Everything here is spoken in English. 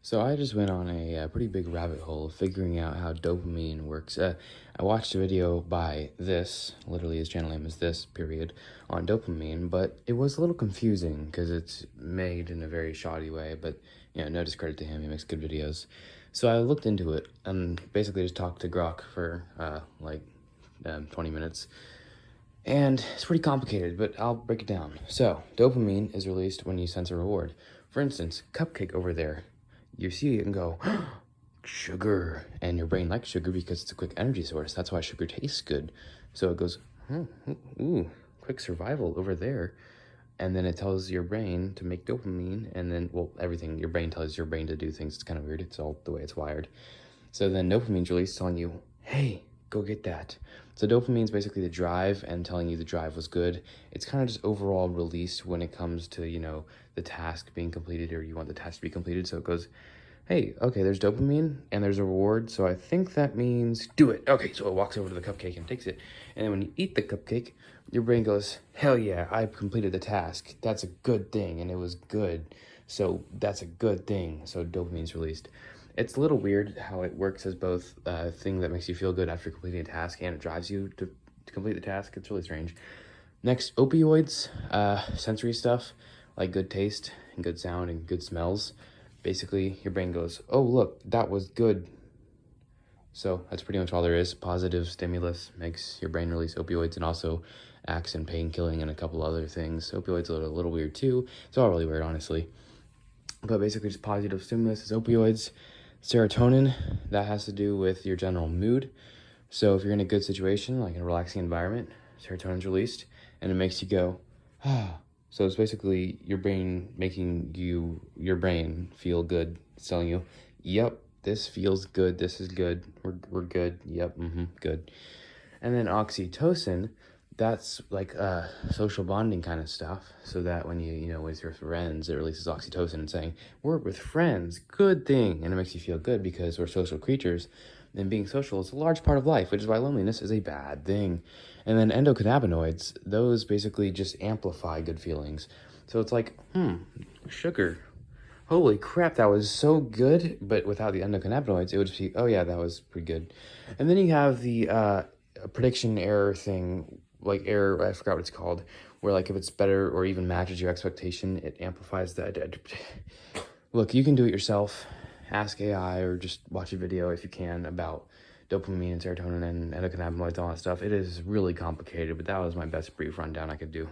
So I just went on a pretty big rabbit hole figuring out how dopamine works. I watched a video by this, literally his channel name is this, period, on dopamine, but it was a little confusing because it's made in a very shoddy way, but no discredit to him, he makes good videos. So I looked into it and basically just talked to Grok for 20 minutes. And it's pretty complicated, but I'll break it down. So, dopamine is released when you sense a reward. For instance, cupcake over there. You see it and go, sugar. And your brain likes sugar because it's a quick energy source. That's why sugar tastes good. So it goes, ooh, quick survival over there. And then it tells your brain to make dopamine. And then, well, everything, your brain tells your brain to do things. It's kind of weird. It's all the way it's wired. So then dopamine's released telling you, hey, go get that. So dopamine's basically the drive and telling you the drive was good. It's kind of just overall released when it comes to, the task being completed or you want the task to be completed. So it goes, hey, okay, there's dopamine and there's a reward. So I think that means do it. Okay, so it walks over to the cupcake and takes it. And then when you eat the cupcake, your brain goes, hell yeah, I completed the task. That's a good thing and it was good. So that's a good thing. So dopamine's released. It's a little weird how it works as both a thing that makes you feel good after completing a task and it drives you to complete the task. It's really strange. Next, opioids, sensory stuff like good taste and good sound and good smells. Basically, your brain goes, oh, look, that was good. So that's pretty much all there is. Positive stimulus makes your brain release opioids and also acts in pain killing and a couple other things. Opioids are a little weird too. It's all really weird, honestly. But basically just positive stimulus is opioids. Serotonin, that has to do with your general mood. So if you're in a good situation, like in a relaxing environment, serotonin's released and it makes you go, ah. So it's basically your brain making your brain feel good. It's telling you, yep, this feels good. This is good. We're good. Yep, good. And then oxytocin, that's like social bonding kind of stuff. So that when you with your friends, it releases oxytocin and saying, we're with friends, good thing. And it makes you feel good because we're social creatures. And being social is a large part of life, which is why loneliness is a bad thing. And then endocannabinoids, those basically just amplify good feelings. So it's like, sugar. Holy crap, that was so good. But without the endocannabinoids, it would just be, oh yeah, that was pretty good. And then you have the prediction error thing, like error, I forgot what it's called, where like if it's better or even matches your expectation, it amplifies that. Look, you can do it yourself. Ask AI or just watch a video if you can about dopamine and serotonin and endocannabinoids and all that stuff. It is really complicated, but that was my best brief rundown I could do.